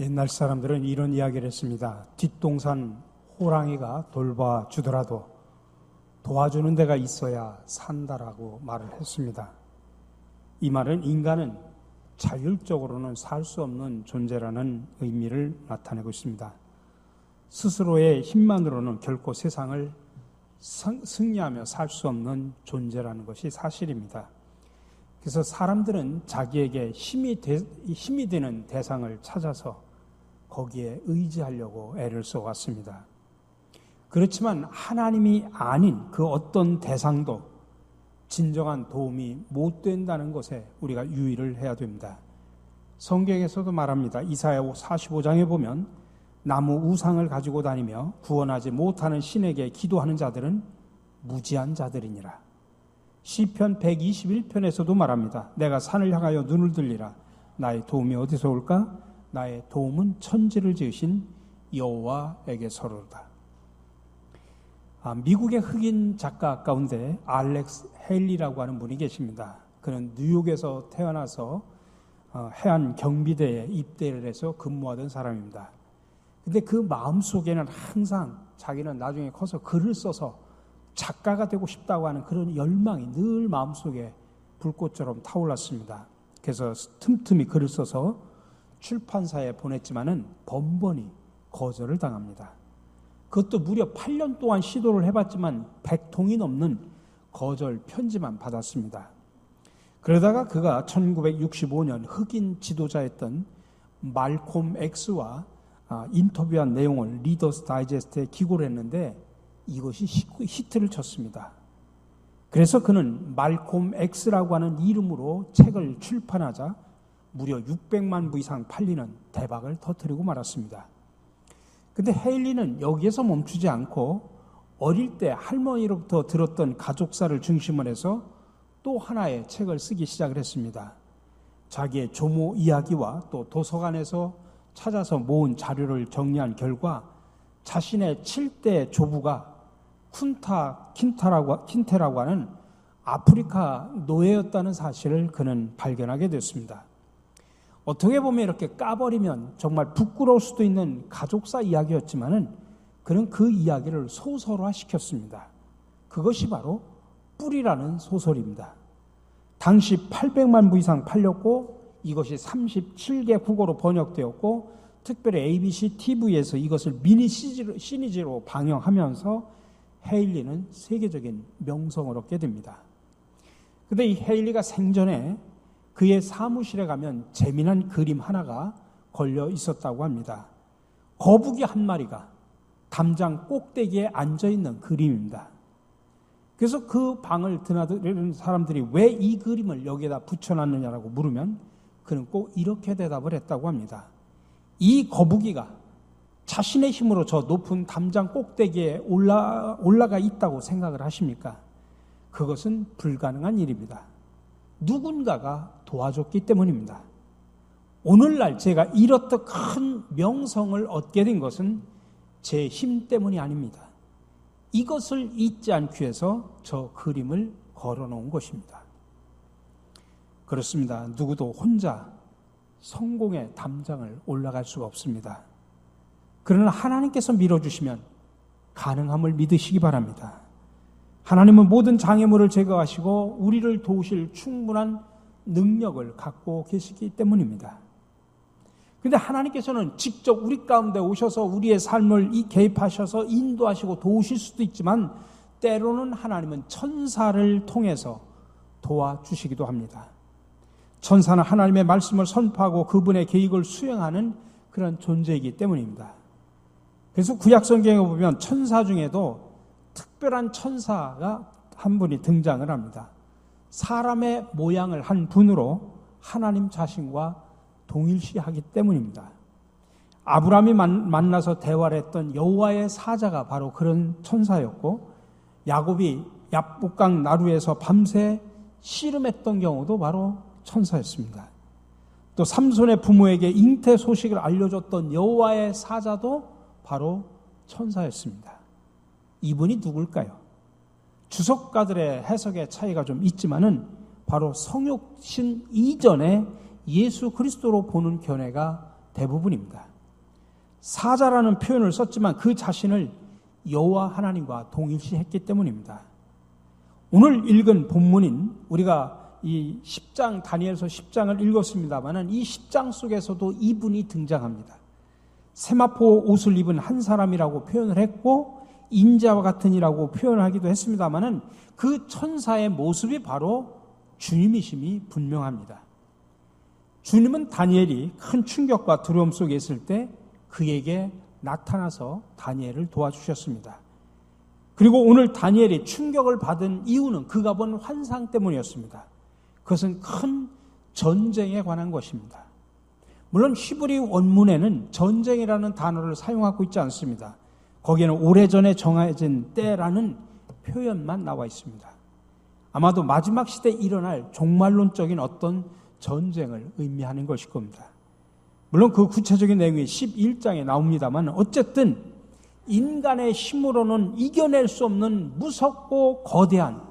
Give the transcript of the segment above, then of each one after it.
옛날 사람들은 이런 이야기를 했습니다. 뒷동산 호랑이가 돌봐주더라도 도와주는 데가 있어야 산다라고 말을 했습니다. 이 말은 인간은 자율적으로는 살 수 없는 존재라는 의미를 나타내고 있습니다. 스스로의 힘만으로는 결코 세상을 승리하며 살 수 없는 존재라는 것이 사실입니다. 그래서 사람들은 자기에게 힘이 되는 대상을 찾아서 거기에 의지하려고 애를 써왔습니다. 그렇지만 하나님이 아닌 그 어떤 대상도 진정한 도움이 못 된다는 것에 우리가 유의를 해야 됩니다. 성경에서도 말합니다. 이사야 45장에 보면 나무 우상을 가지고 다니며 구원하지 못하는 신에게 기도하는 자들은 무지한 자들이니라. 시편 121편에서도 말합니다. 내가 산을 향하여 눈을 들리라. 나의 도움이 어디서 올까? 나의 도움은 천지를 지으신 여호와에게서로다. 미국의 흑인 작가 가운데 알렉스 헤일리라고 하는 분이 계십니다. 그는 뉴욕에서 태어나서 해안 경비대에 입대를 해서 근무하던 사람입니다. 근데 그 마음속에는 항상 자기는 나중에 커서 글을 써서 작가가 되고 싶다고 하는 그런 열망이 늘 마음속에 불꽃처럼 타올랐습니다. 그래서 틈틈이 글을 써서 출판사에 보냈지만은 번번이 거절을 당합니다. 그것도 무려 8년 동안 시도를 해봤지만 100통이 넘는 거절 편지만 받았습니다. 그러다가 그가 1965년 흑인 지도자였던 말콤 X와 인터뷰한 내용을 리더스 다이제스트에 기고를 했는데 이것이 히트를 쳤습니다. 그래서 그는 말콤 X라고 하는 이름으로 책을 출판하자 무려 600만 부 이상 팔리는 대박을 터뜨리고 말았습니다. 근데 헤일리는 여기에서 멈추지 않고 어릴 때 할머니로부터 들었던 가족사를 중심으로 해서 또 하나의 책을 쓰기 시작을 했습니다. 자기의 조모 이야기와 또 도서관에서 찾아서 모은 자료를 정리한 결과 자신의 7대 조부가 킨테라고 하는 아프리카 노예였다는 사실을 그는 발견하게 됐습니다. 어떻게 보면 이렇게 까버리면 정말 부끄러울 수도 있는 가족사 이야기였지만은 그는 그 이야기를 소설화시켰습니다. 그것이 바로 뿔이라는 소설입니다. 당시 800만 부 이상 팔렸고 이것이 37개 국어로 번역되었고 특별히 ABC TV에서 이것을 미니 시리즈로 방영하면서 헤일리는 세계적인 명성을 얻게 됩니다. 그런데 이 헤일리가 생전에 그의 사무실에 가면 재미난 그림 하나가 걸려 있었다고 합니다. 거북이 한 마리가 담장 꼭대기에 앉아있는 그림입니다. 그래서 그 방을 드나드는 사람들이 왜 이 그림을 여기에다 붙여놨느냐라고 물으면 그는 꼭 이렇게 대답을 했다고 합니다. 이 거북이가 자신의 힘으로 저 높은 담장 꼭대기에 올라가 있다고 생각을 하십니까? 그것은 불가능한 일입니다. 누군가가 도와줬기 때문입니다. 오늘날 제가 이렇듯 큰 명성을 얻게 된 것은 제 힘 때문이 아닙니다. 이것을 잊지 않기 위해서 저 그림을 걸어놓은 것입니다. 그렇습니다. 누구도 혼자 성공의 담장을 올라갈 수가 없습니다. 그러나 하나님께서 밀어주시면 가능함을 믿으시기 바랍니다. 하나님은 모든 장애물을 제거하시고 우리를 도우실 충분한 능력을 갖고 계시기 때문입니다. 그런데 하나님께서는 직접 우리 가운데 오셔서 우리의 삶을 개입하셔서 인도하시고 도우실 수도 있지만 때로는 하나님은 천사를 통해서 도와주시기도 합니다. 천사는 하나님의 말씀을 선포하고 그분의 계획을 수행하는 그런 존재이기 때문입니다. 그래서 구약성경에 보면 천사 중에도 특별한 천사가 한 분이 등장을 합니다. 사람의 모양을 한 분으로 하나님 자신과 동일시하기 때문입니다. 아브라함이 만나서 대화를 했던 여호와의 사자가 바로 그런 천사였고 야곱이 야복강 나루에서 밤새 씨름했던 경우도 바로 천사였습니다. 또 삼손의 부모에게 잉태 소식을 알려줬던 여호와의 사자도 바로 천사였습니다. 이분이 누굴까요? 주석가들의 해석의 차이가 좀 있지만은 바로 성육신 이전에 예수 그리스도로 보는 견해가 대부분입니다. 사자라는 표현을 썼지만 그 자신을 여호와 하나님과 동일시했기 때문입니다. 오늘 읽은 본문인 우리가 이 10장 다니엘서 10장을 읽었습니다마는 이 10장 속에서도 이분이 등장합니다. 세마포 옷을 입은 한 사람이라고 표현을 했고 인자와 같은 이라고 표현하기도 했습니다마는 그 천사의 모습이 바로 주님이심이 분명합니다. 주님은 다니엘이 큰 충격과 두려움 속에 있을 때 그에게 나타나서 다니엘을 도와주셨습니다. 그리고 오늘 다니엘이 충격을 받은 이유는 그가 본 환상 때문이었습니다. 그것은 큰 전쟁에 관한 것입니다. 물론 히브리 원문에는 전쟁이라는 단어를 사용하고 있지 않습니다. 거기에는 오래전에 정해진 때라는 표현만 나와 있습니다. 아마도 마지막 시대에 일어날 종말론적인 어떤 전쟁을 의미하는 것일 겁니다. 물론 그 구체적인 내용이 11장에 나옵니다만 어쨌든 인간의 힘으로는 이겨낼 수 없는 무섭고 거대한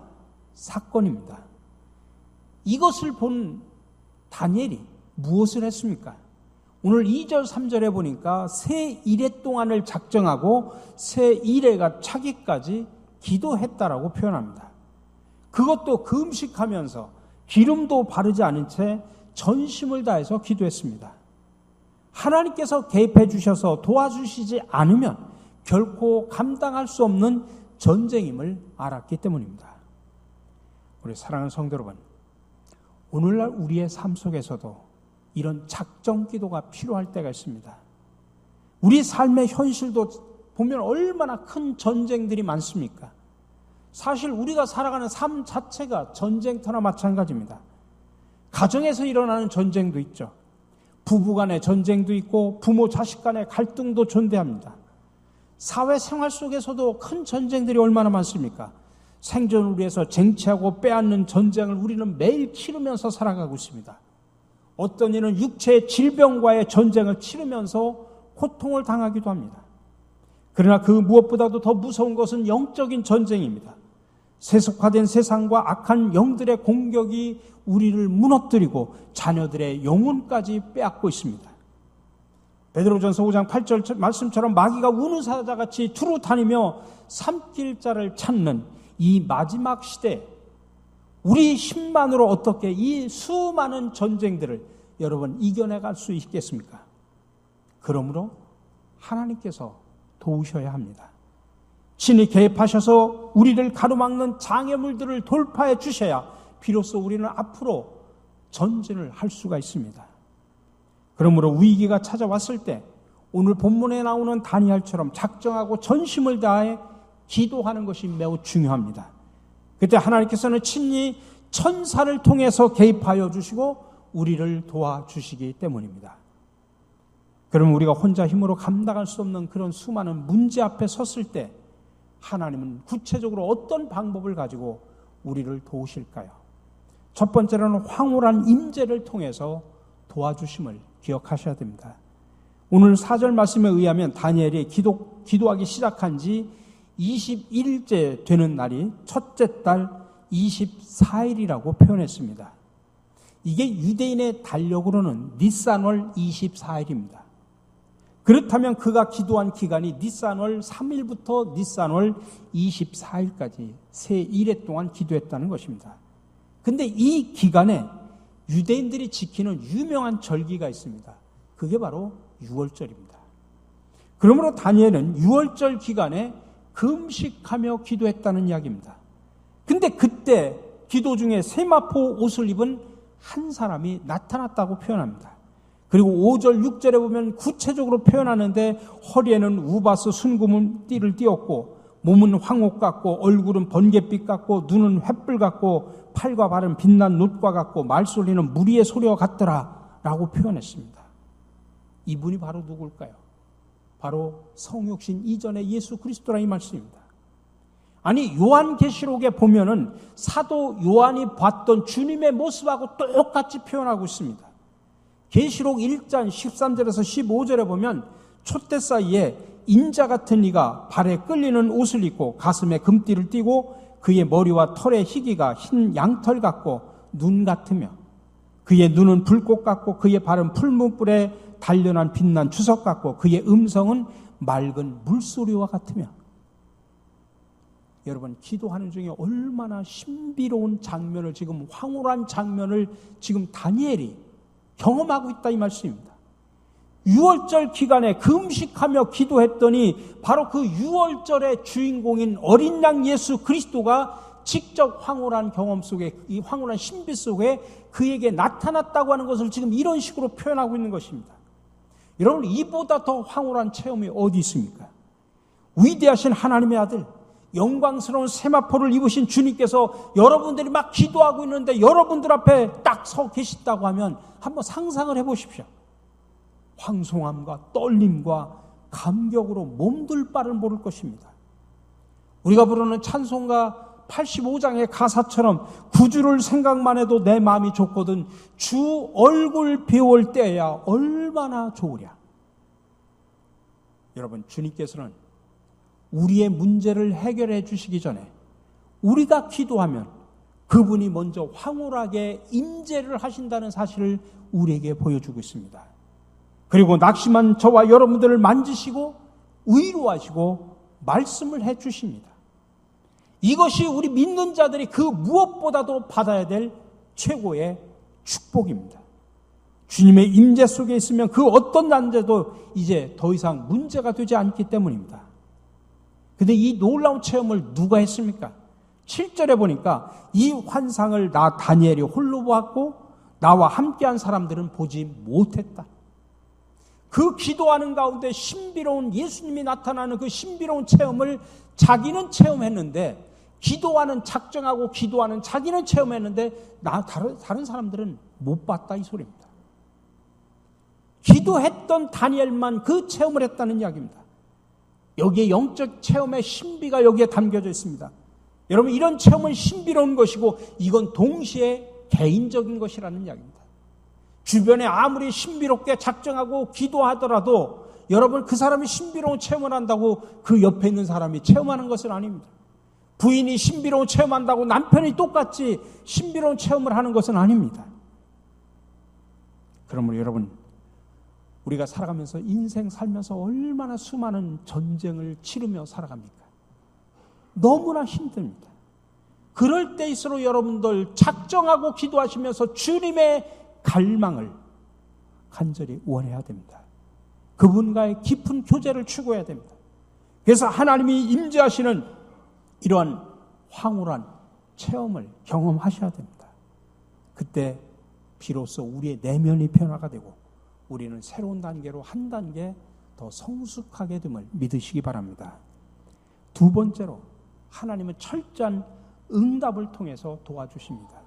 사건입니다. 이것을 본 다니엘이 무엇을 했습니까? 오늘 2절 3절에 보니까 새 이레 동안을 작정하고 새 이레가 차기까지 기도했다라고 표현합니다. 그것도 금식하면서 기름도 바르지 않은 채 전심을 다해서 기도했습니다. 하나님께서 개입해 주셔서 도와주시지 않으면 결코 감당할 수 없는 전쟁임을 알았기 때문입니다. 우리 사랑하는 성도 여러분, 오늘날 우리의 삶 속에서도 이런 작정 기도가 필요할 때가 있습니다. 우리 삶의 현실도 보면 얼마나 큰 전쟁들이 많습니까? 사실 우리가 살아가는 삶 자체가 전쟁터나 마찬가지입니다. 가정에서 일어나는 전쟁도 있죠. 부부 간의 전쟁도 있고 부모 자식 간의 갈등도 존재합니다. 사회생활 속에서도 큰 전쟁들이 얼마나 많습니까? 생존을 위해서 쟁취하고 빼앗는 전쟁을 우리는 매일 치르면서 살아가고 있습니다. 어떤 이는 육체의 질병과의 전쟁을 치르면서 고통을 당하기도 합니다. 그러나 그 무엇보다도 더 무서운 것은 영적인 전쟁입니다. 세속화된 세상과 악한 영들의 공격이 우리를 무너뜨리고 자녀들의 영혼까지 빼앗고 있습니다. 베드로전서 5장 8절 말씀처럼 마귀가 우는 사자같이 두루 다니며 삼킬 자를 찾는 이 마지막 시대, 우리 힘만으로 어떻게 이 수많은 전쟁들을 여러분 이겨내갈 수 있겠습니까? 그러므로 하나님께서 도우셔야 합니다. 신이 개입하셔서 우리를 가로막는 장애물들을 돌파해 주셔야 비로소 우리는 앞으로 전진을 할 수가 있습니다. 그러므로 위기가 찾아왔을 때 오늘 본문에 나오는 다니엘처럼 작정하고 전심을 다해 기도하는 것이 매우 중요합니다. 그때 하나님께서는 친히 천사를 통해서 개입하여 주시고 우리를 도와주시기 때문입니다. 그럼 우리가 혼자 힘으로 감당할 수 없는 그런 수많은 문제 앞에 섰을 때 하나님은 구체적으로 어떤 방법을 가지고 우리를 도우실까요? 첫 번째로는 황홀한 임재를 통해서 도와주심을 기억하셔야 됩니다. 오늘 4절 말씀에 의하면 다니엘이 기도하기 시작한 지 21일째 되는 날이 첫째 달 24일이라고 표현했습니다. 이게 유대인의 달력으로는 니산월 24일입니다. 그렇다면 그가 기도한 기간이 니산월 3일부터 니산월 24일까지 세 일해 동안 기도했다는 것입니다. 근데 이 기간에 유대인들이 지키는 유명한 절기가 있습니다. 그게 바로 유월절입니다. 그러므로 다니엘은 유월절 기간에 금식하며 기도했다는 이야기입니다. 근데 그때 기도 중에 세마포 옷을 입은 한 사람이 나타났다고 표현합니다. 그리고 5절, 6절에 보면 구체적으로 표현하는데 허리에는 우바스 순구문 띠를 띠었고 몸은 황옥 같고 얼굴은 번갯빛 같고 눈은 횃불 같고 팔과 발은 빛난 놋과 같고 말소리는 무리의 소리와 같더라 라고 표현했습니다. 이분이 바로 누굴까요? 바로 성육신 이전의 예수 그리스도라 이 말씀입니다. 아니 요한계시록에 보면은 사도 요한이 봤던 주님의 모습하고 똑같이 표현하고 있습니다. 계시록 1장 13절에서 15절에 보면 촛대 사이에 인자 같은 이가 발에 끌리는 옷을 입고 가슴에 금띠를 띠고 그의 머리와 털의 희기가 흰 양털 같고 눈 같으며 그의 눈은 불꽃 같고 그의 발은 풀무불에 단련한 빛난 주석 같고 그의 음성은 맑은 물소리와 같으며. 여러분, 기도하는 중에 얼마나 신비로운 장면을, 지금 황홀한 장면을 지금 다니엘이 경험하고 있다 이 말씀입니다. 유월절 기간에 금식하며 기도했더니 바로 그 유월절의 주인공인 어린 양 예수 그리스도가 직접 황홀한 경험 속에, 이 황홀한 신비 속에 그에게 나타났다고 하는 것을 지금 이런 식으로 표현하고 있는 것입니다. 여러분, 이보다 더 황홀한 체험이 어디 있습니까? 위대하신 하나님의 아들, 영광스러운 세마포를 입으신 주님께서 여러분들이 막 기도하고 있는데 여러분들 앞에 딱 서 계신다고 하면 한번 상상을 해보십시오. 황송함과 떨림과 감격으로 몸둘 바를 모를 것입니다. 우리가 부르는 찬송가 85장의 가사처럼 구주를 생각만 해도 내 마음이 좋거든 주 얼굴 비올 때야 얼마나 좋으랴. 여러분, 주님께서는 우리의 문제를 해결해 주시기 전에 우리가 기도하면 그분이 먼저 황홀하게 임재를 하신다는 사실을 우리에게 보여주고 있습니다. 그리고 낙심한 저와 여러분들을 만지시고 위로하시고 말씀을 해 주십니다. 이것이 우리 믿는 자들이 그 무엇보다도 받아야 될 최고의 축복입니다. 주님의 임재 속에 있으면 그 어떤 난제도 이제 더 이상 문제가 되지 않기 때문입니다. 근데 이 놀라운 체험을 누가 했습니까? 7절에 보니까 이 환상을 나 다니엘이 홀로 보았고 나와 함께한 사람들은 보지 못했다. 그 기도하는 가운데 신비로운 예수님이 나타나는 그 신비로운 체험을 자기는 체험했는데, 기도하는 작정하고 기도하는 자기는 체험했는데 다른 사람들은 못 봤다 이 소리입니다. 기도했던 다니엘만 그 체험을 했다는 이야기입니다. 여기에 영적 체험의 신비가 여기에 담겨져 있습니다. 여러분, 이런 체험은 신비로운 것이고 이건 동시에 개인적인 것이라는 이야기입니다. 주변에 아무리 신비롭게 작정하고 기도하더라도 여러분, 그 사람이 신비로운 체험을 한다고 그 옆에 있는 사람이 체험하는 것은 아닙니다. 부인이 신비로운 체험한다고 남편이 똑같이 신비로운 체험을 하는 것은 아닙니다. 그러므로 여러분, 우리가 살아가면서 인생 살면서 얼마나 수많은 전쟁을 치르며 살아갑니까? 너무나 힘듭니다. 그럴 때일수록 여러분들 작정하고 기도하시면서 주님의 갈망을 간절히 원해야 됩니다. 그분과의 깊은 교제를 추구해야 됩니다. 그래서 하나님이 임재하시는 이러한 황홀한 체험을 경험하셔야 됩니다. 그때 비로소 우리의 내면이 변화가 되고 우리는 새로운 단계로 한 단계 더 성숙하게 됨을 믿으시기 바랍니다. 두 번째로, 하나님은 철저한 응답을 통해서 도와주십니다.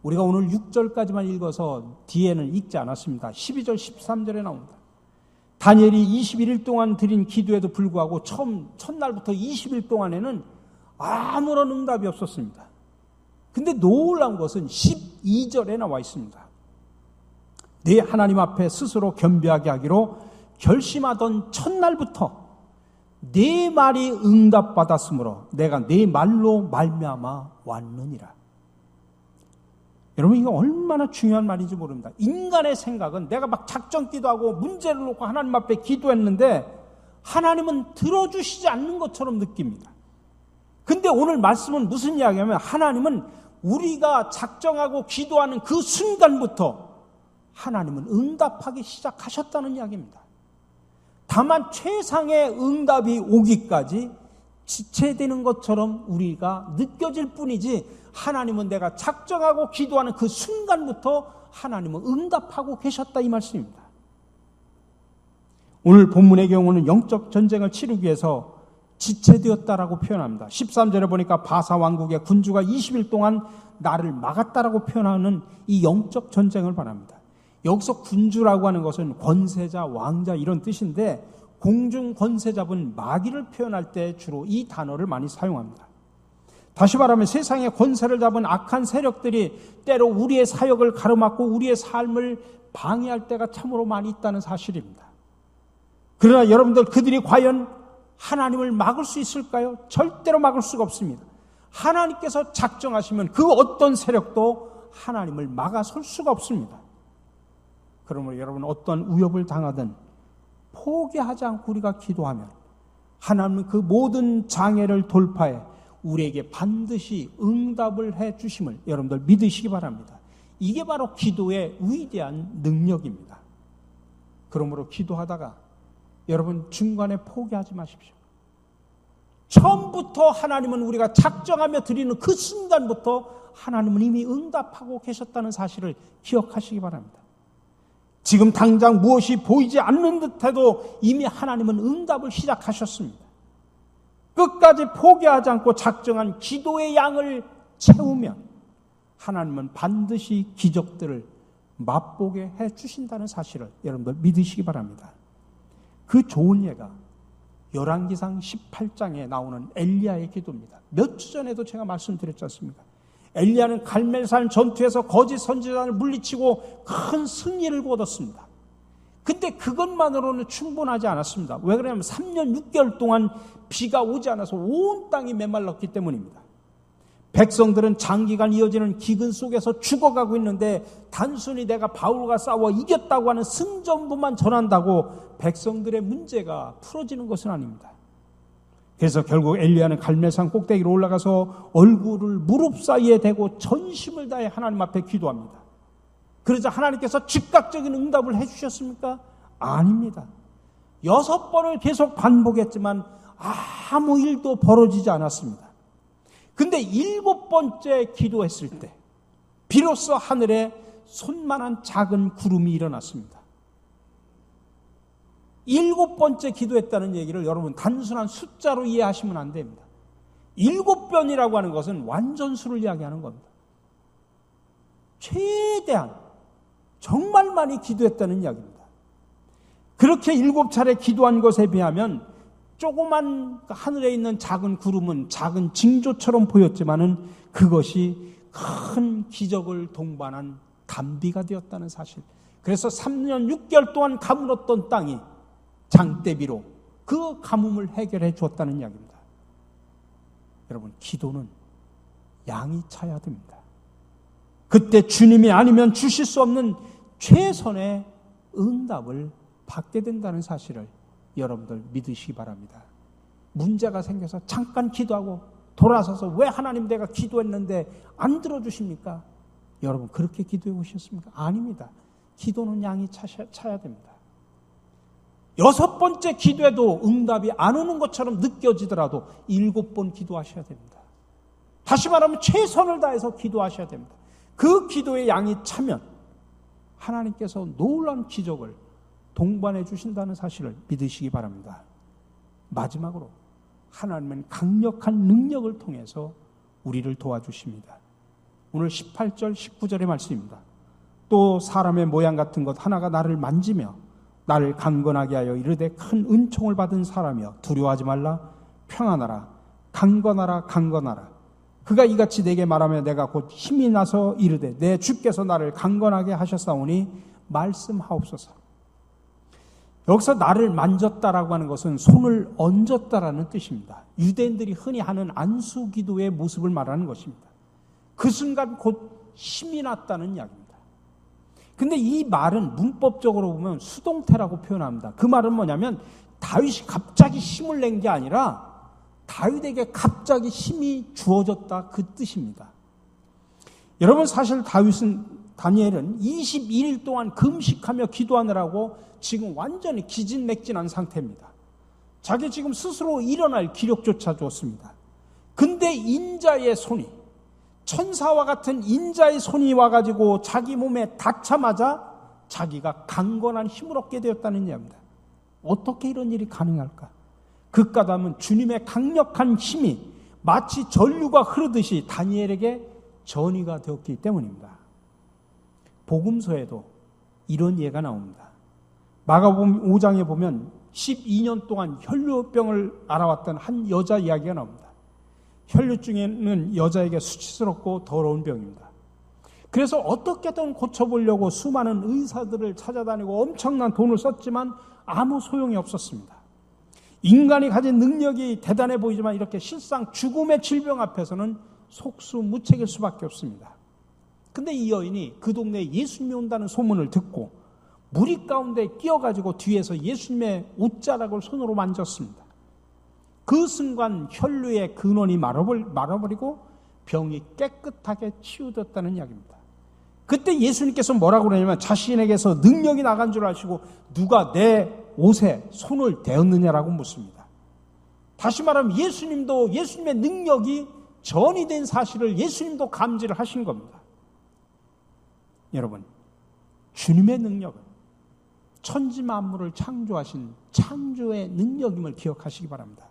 우리가 오늘 6절까지만 읽어서 뒤에는 읽지 않았습니다. 12절, 13절에 나옵니다. 다니엘이 21일 동안 드린 기도에도 불구하고 첫날부터 20일 동안에는 아무런 응답이 없었습니다. 근데 놀라운 것은 12절에 나와 있습니다. 네 하나님 앞에 스스로 겸비하게 하기로 결심하던 첫날부터 네 말이 응답받았으므로 내가 네 말로 말미암아 왔느니라. 여러분, 이거 얼마나 중요한 말인지 모릅니다. 인간의 생각은 내가 막 작정 기도하고 문제를 놓고 하나님 앞에 기도했는데 하나님은 들어주시지 않는 것처럼 느낍니다. 근데 오늘 말씀은 무슨 이야기냐면 하나님은 우리가 작정하고 기도하는 그 순간부터 하나님은 응답하기 시작하셨다는 이야기입니다. 다만 최상의 응답이 오기까지 지체되는 것처럼 우리가 느껴질 뿐이지 하나님은 내가 작정하고 기도하는 그 순간부터 하나님은 응답하고 계셨다 이 말씀입니다. 오늘 본문의 경우는 영적 전쟁을 치르기 위해서 지체되었다라고 표현합니다. 13절에 보니까 바사 왕국의 군주가 20일 동안 나를 막았다라고 표현하는 이 영적 전쟁을 말합니다. 여기서 군주라고 하는 것은 권세자, 왕자 이런 뜻인데 공중 권세 잡은 마귀를 표현할 때 주로 이 단어를 많이 사용합니다. 다시 말하면 세상의 권세를 잡은 악한 세력들이 때로 우리의 사역을 가로막고 우리의 삶을 방해할 때가 참으로 많이 있다는 사실입니다. 그러나 여러분들, 그들이 과연 하나님을 막을 수 있을까요? 절대로 막을 수가 없습니다. 하나님께서 작정하시면 그 어떤 세력도 하나님을 막아설 수가 없습니다. 그러므로 여러분 어떤 위협을 당하든 포기하지 않고 우리가 기도하면 하나님은 그 모든 장애를 돌파해 우리에게 반드시 응답을 해 주심을 여러분들 믿으시기 바랍니다. 이게 바로 기도의 위대한 능력입니다. 그러므로 기도하다가 여러분 중간에 포기하지 마십시오. 처음부터 하나님은 우리가 작정하며 드리는 그 순간부터 하나님은 이미 응답하고 계셨다는 사실을 기억하시기 바랍니다. 지금 당장 무엇이 보이지 않는 듯해도 이미 하나님은 응답을 시작하셨습니다. 끝까지 포기하지 않고 작정한 기도의 양을 채우면 하나님은 반드시 기적들을 맛보게 해주신다는 사실을 여러분들 믿으시기 바랍니다. 그 좋은 예가 열왕기상 18장에 나오는 엘리야의 기도입니다. 몇 주 전에도 제가 말씀드렸지 않습니까? 엘리야는 갈멜산 전투에서 거짓 선지자를 물리치고 큰 승리를 거뒀습니다. 근데 그것만으로는 충분하지 않았습니다. 왜 그러냐면 3년 6개월 동안 비가 오지 않아서 온 땅이 메말랐기 때문입니다. 백성들은 장기간 이어지는 기근 속에서 죽어가고 있는데 단순히 내가 바울과 싸워 이겼다고 하는 승전부만 전한다고 백성들의 문제가 풀어지는 것은 아닙니다. 그래서 결국 엘리야는 갈멜산 꼭대기로 올라가서 얼굴을 무릎 사이에 대고 전심을 다해 하나님 앞에 기도합니다. 그러자 하나님께서 즉각적인 응답을 해주셨습니까? 아닙니다. 6번을 계속 반복했지만 아무 일도 벌어지지 않았습니다. 근데 7번째 기도했을 때 비로소 하늘에 손만한 작은 구름이 일어났습니다. 7번째 기도했다는 얘기를 여러분 단순한 숫자로 이해하시면 안 됩니다. 7번이라고 하는 것은 완전수를 이야기하는 겁니다. 최대한 정말 많이 기도했다는 이야기입니다. 그렇게 7차례 기도한 것에 비하면 조그만 하늘에 있는 작은 구름은 작은 징조처럼 보였지만은 그것이 큰 기적을 동반한 단비가 되었다는 사실. 그래서 3년 6개월 동안 가물었던 땅이 장대비로 그 가뭄을 해결해 주었다는 이야기입니다. 여러분, 기도는 양이 차야 됩니다. 그때 주님이 아니면 주실 수 없는 최선의 응답을 받게 된다는 사실을 여러분들 믿으시기 바랍니다. 문제가 생겨서 잠깐 기도하고 돌아서서 왜 하나님 내가 기도했는데 안 들어주십니까? 여러분 그렇게 기도해 오셨습니까? 아닙니다. 기도는 양이 차야 됩니다. 6번째 기도에도 응답이 안 오는 것처럼 느껴지더라도 7번 기도하셔야 됩니다. 다시 말하면 최선을 다해서 기도하셔야 됩니다. 그 기도의 양이 차면 하나님께서 놀라운 기적을 동반해 주신다는 사실을 믿으시기 바랍니다. 마지막으로 하나님은 강력한 능력을 통해서 우리를 도와주십니다. 오늘 18절 19절의 말씀입니다. 또 사람의 모양 같은 것 하나가 나를 만지며 나를 강건하게 하여 이르되 큰 은총을 받은 사람이여 두려워하지 말라 평안하라 강건하라 강건하라. 그가 이같이 내게 말하며 내가 곧 힘이 나서 이르되 내 주께서 나를 강건하게 하셨사오니 말씀하옵소서. 여기서 나를 만졌다라고 하는 것은 손을 얹었다라는 뜻입니다. 유대인들이 흔히 하는 안수기도의 모습을 말하는 것입니다. 그 순간 곧 힘이 났다는 이야기입니다. 근데 이 말은 문법적으로 보면 수동태라고 표현합니다. 그 말은 뭐냐면 다윗이 갑자기 힘을 낸 게 아니라 다윗에게 갑자기 힘이 주어졌다 그 뜻입니다. 여러분 사실 다니엘은 21일 동안 금식하며 기도하느라고 지금 완전히 기진맥진한 상태입니다. 자기 지금 스스로 일어날 기력조차 줬습니다. 근데 인자의 손이 천사와 같은 인자의 손이 와가지고 자기 몸에 닿자마자 자기가 강건한 힘을 얻게 되었다는 이야기입니다. 어떻게 이런 일이 가능할까? 그 까닭은 주님의 강력한 힘이 마치 전류가 흐르듯이 다니엘에게 전이가 되었기 때문입니다. 복음서에도 이런 예가 나옵니다. 마가복음 5장에 보면 12년 동안 혈류병을 앓아왔던 한 여자 이야기가 나옵니다. 혈류증에는 여자에게 수치스럽고 더러운 병입니다. 그래서 어떻게든 고쳐보려고 수많은 의사들을 찾아다니고 엄청난 돈을 썼지만 아무 소용이 없었습니다. 인간이 가진 능력이 대단해 보이지만 이렇게 실상 죽음의 질병 앞에서는 속수무책일 수밖에 없습니다. 근데 이 여인이 그 동네에 예수님이 온다는 소문을 듣고 무리 가운데 끼어가지고 뒤에서 예수님의 옷자락을 손으로 만졌습니다. 그 순간 혈류의 근원이 말아버리고 병이 깨끗하게 치유됐다는 이야기입니다. 그때 예수님께서 뭐라고 그러냐면 자신에게서 능력이 나간 줄 아시고 누가 내 옷에 손을 대었느냐라고 묻습니다. 다시 말하면 예수님의 능력이 전이 된 사실을 예수님도 감지를 하신 겁니다. 여러분, 주님의 능력은 천지 만물을 창조하신 창조의 능력임을 기억하시기 바랍니다.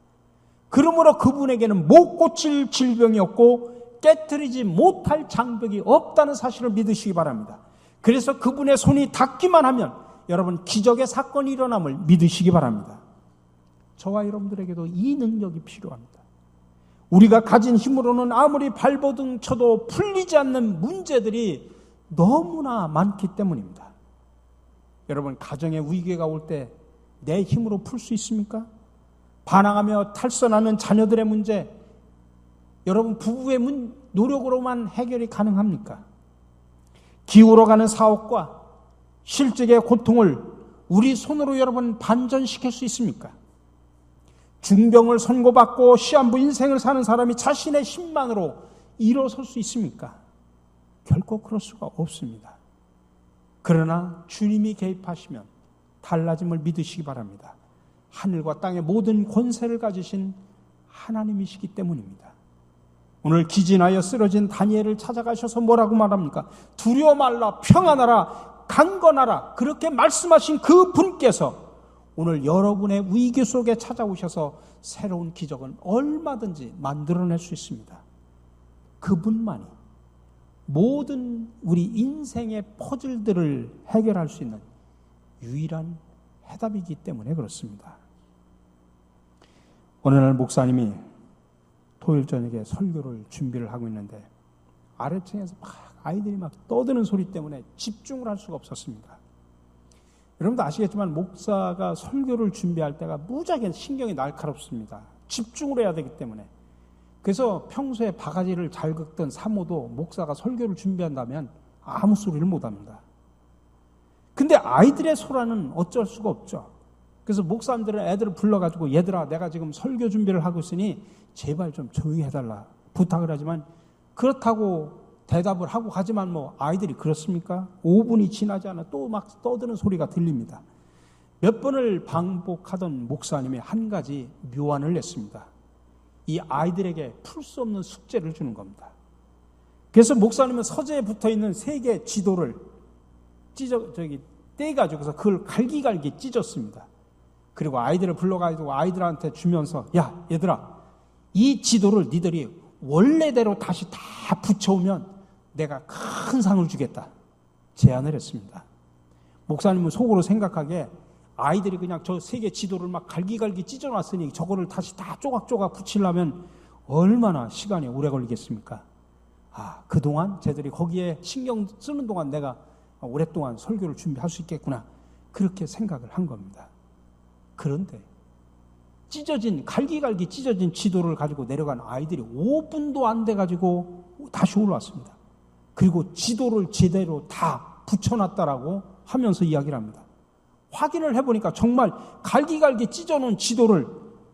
그러므로 그분에게는 못 고칠 질병이 없고 깨트리지 못할 장벽이 없다는 사실을 믿으시기 바랍니다. 그래서 그분의 손이 닿기만 하면 여러분 기적의 사건이 일어남을 믿으시기 바랍니다. 저와 여러분들에게도 이 능력이 필요합니다. 우리가 가진 힘으로는 아무리 발버둥 쳐도 풀리지 않는 문제들이 너무나 많기 때문입니다. 여러분, 가정의 위기가 올 때 내 힘으로 풀 수 있습니까? 반항하며 탈선하는 자녀들의 문제, 여러분 부부의 노력으로만 해결이 가능합니까? 기울어가는 사업과 실직의 고통을 우리 손으로 여러분 반전시킬 수 있습니까? 중병을 선고받고 시한부 인생을 사는 사람이 자신의 힘만으로 일어설 수 있습니까? 결코 그럴 수가 없습니다. 그러나 주님이 개입하시면 달라짐을 믿으시기 바랍니다. 하늘과 땅의 모든 권세를 가지신 하나님이시기 때문입니다. 오늘 기진하여 쓰러진 다니엘을 찾아가셔서 뭐라고 말합니까? 두려워 말라, 평안하라, 강건하라, 그렇게 말씀하신 그 분께서 오늘 여러분의 위기 속에 찾아오셔서 새로운 기적은 얼마든지 만들어낼 수 있습니다. 그분만이 모든 우리 인생의 퍼즐들을 해결할 수 있는 유일한 해답이기 때문에 그렇습니다. 어느 날 목사님이 토요일 저녁에 설교를 준비를 하고 있는데 아래층에서 아이들이 막 떠드는 소리 때문에 집중을 할 수가 없었습니다. 여러분도 아시겠지만 목사가 설교를 준비할 때가 무지하게 신경이 날카롭습니다. 집중을 해야 되기 때문에. 그래서 평소에 바가지를 잘 긁던 사모도 목사가 설교를 준비한다면 아무 소리를 못합니다. 근데 아이들의 소라는 어쩔 수가 없죠. 그래서 목사님들은 애들을 불러가지고 얘들아 내가 지금 설교 준비를 하고 있으니 제발 좀 조용히 해달라 부탁을 하지만 그렇다고 대답을 하고 가지만 뭐 아이들이 그렇습니까? 5분이 지나지 않아 또 막 떠드는 소리가 들립니다. 몇 번을 반복하던 목사님이 한 가지 묘안을 냈습니다. 이 아이들에게 풀 수 없는 숙제를 주는 겁니다. 그래서 목사님은 서재에 붙어있는 3개의 지도를 떼가지고서 그걸 갈기갈기 찢었습니다. 그리고 아이들을 불러가지고 아이들한테 주면서 야 얘들아 이 지도를 니들이 원래대로 다시 다 붙여오면 내가 큰 상을 주겠다 제안을 했습니다. 목사님은 속으로 생각하기에 아이들이 그냥 저 3개 지도를 막 갈기갈기 찢어놨으니 저거를 다시 다 조각조각 붙이려면 얼마나 시간이 오래 걸리겠습니까? 그동안 쟤들이 거기에 신경 쓰는 동안 내가 오랫동안 설교를 준비할 수 있겠구나 그렇게 생각을 한 겁니다. 그런데 갈기갈기 찢어진 지도를 가지고 내려간 아이들이 5분도 안 돼가지고 다시 올라왔습니다. 그리고 지도를 제대로 다 붙여놨다라고 하면서 이야기를 합니다. 확인을 해보니까 정말 갈기갈기 찢어놓은 지도를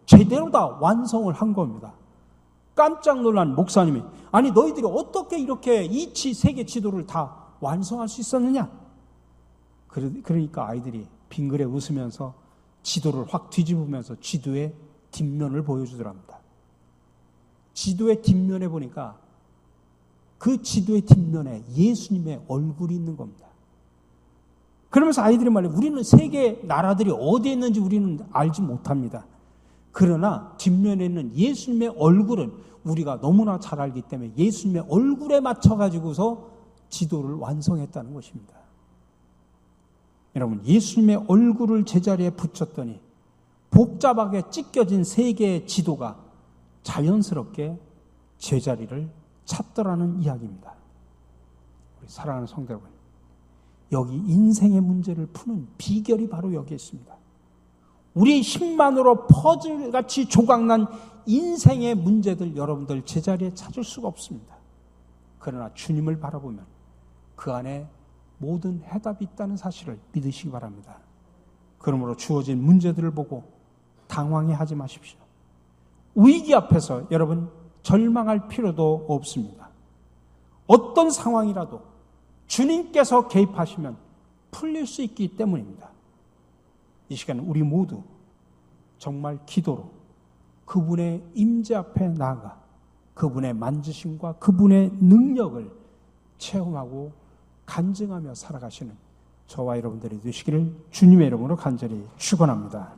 제대로 다 완성을 한 겁니다. 깜짝 놀란 목사님이 아니 너희들이 어떻게 이렇게 이 3개 지도를 다 완성할 수 있었느냐? 그러니까 아이들이 빙그레 웃으면서 지도를 확 뒤집으면서 지도의 뒷면을 보여주더랍니다. 지도의 뒷면에 보니까 그 지도의 뒷면에 예수님의 얼굴이 있는 겁니다. 그러면서 아이들이 말해요. 우리는 세계 나라들이 어디에 있는지 우리는 알지 못합니다. 그러나 뒷면에 있는 예수님의 얼굴은 우리가 너무나 잘 알기 때문에 예수님의 얼굴에 맞춰가지고서 지도를 완성했다는 것입니다. 여러분, 예수님의 얼굴을 제자리에 붙였더니 복잡하게 찢겨진 3개의 지도가 자연스럽게 제자리를 찾더라는 이야기입니다. 우리 사랑하는 성도 여러분, 여기 인생의 문제를 푸는 비결이 바로 여기에 있습니다. 우리의 힘만으로 퍼즐같이 조각난 인생의 문제들 여러분들 제자리에 찾을 수가 없습니다. 그러나 주님을 바라보면 그 안에 모든 해답이 있다는 사실을 믿으시기 바랍니다. 그러므로 주어진 문제들을 보고 당황해하지 마십시오. 위기 앞에서 여러분 절망할 필요도 없습니다. 어떤 상황이라도 주님께서 개입하시면 풀릴 수 있기 때문입니다. 이 시간 우리 모두 정말 기도로 그분의 임재 앞에 나아가 그분의 만지심과 그분의 능력을 체험하고 간증하며 살아가시는 저와 여러분들이 되시기를 주님의 이름으로 간절히 축원합니다.